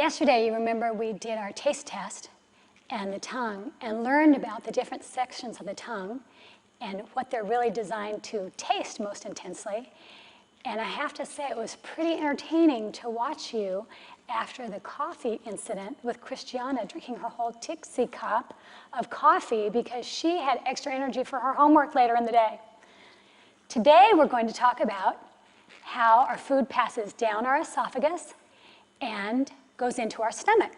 Yesterday, you remember we did our taste test and the tongue and learned about the different sections of the tongue and what they're really designed to taste most intensely. And I have to say, it was pretty entertaining to watch you after the coffee incident with Christiana drinking her whole Dixie cup of coffee because she had extra energy for her homework later in the day. Today, we're going to talk about how our food passes down our esophagus and goes into our stomach.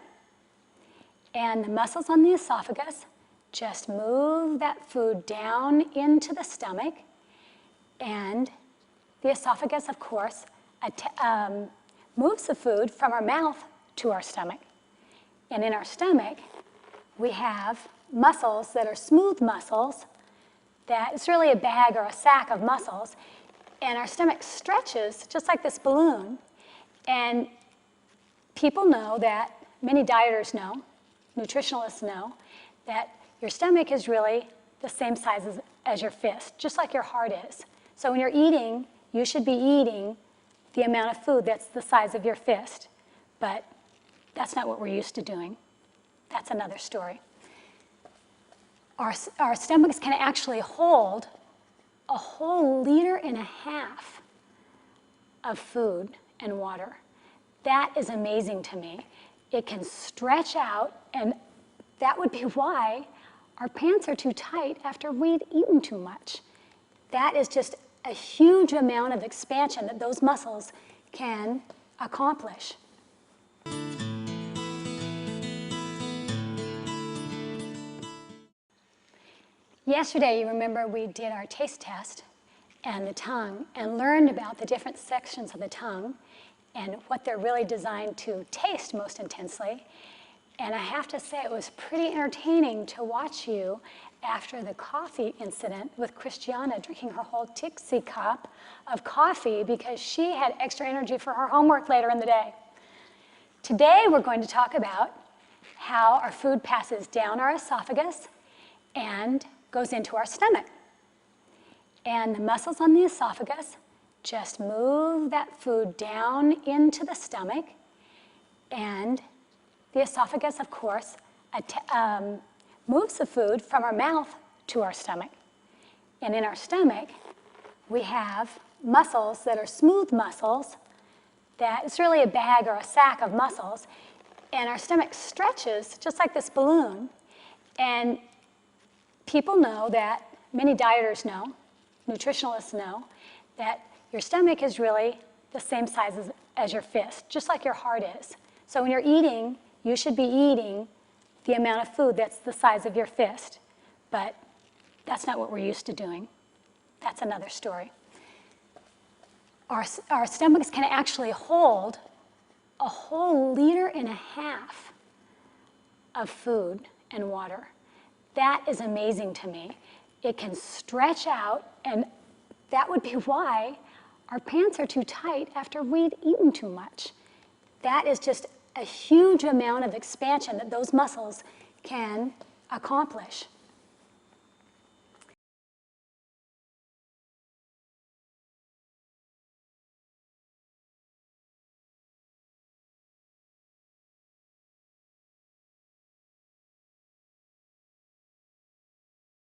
And the muscles on the esophagus just move that food down into the stomach. And the esophagus, of course, moves the food from our mouth to our stomach. And in our stomach, we have muscles that are smooth muscles. That it's really a bag or a sack of muscles. And our stomach stretches just like this balloon. And people know that, many dieters know, nutritionalists know, that your stomach is really the same size as your fist, just like your heart is. So when you're eating, you should be eating the amount of food that's the size of your fist. But that's not what we're used to doing. That's another story. Our stomachs can actually hold a whole 1.5 liters of food and water. That is amazing to me. It can stretch out, and that would be why our pants are too tight after we'd eaten too much. That is just a huge amount of expansion that those muscles can accomplish. Yesterday, you remember we did our taste test and the tongue and learned about the different sections of the tongue and what they're really designed to taste most intensely. And I have to say, it was pretty entertaining to watch you after the coffee incident with Christiana drinking her whole Dixie cup of coffee because she had extra energy for her homework later in the day. Today, we're going to talk about how our food passes down our esophagus and goes into our stomach. And the muscles on the esophagus just move that food down into the stomach. And the esophagus, of course, moves the food from our mouth to our stomach. And in our stomach, we have muscles that are smooth muscles. That it's really a bag or a sack of muscles. And our stomach stretches just like this balloon. And people know that, many dieters know, nutritionalists know, that your stomach is really the same size as your fist, just like your heart is. So when you're eating, you should be eating the amount of food that's the size of your fist. But that's not what we're used to doing. That's another story. Our stomachs can actually hold a whole 1.5 liters of food and water. That is amazing to me. It can stretch out, and that would be why our pants are too tight after we'd eaten too much. That is just a huge amount of expansion that those muscles can accomplish.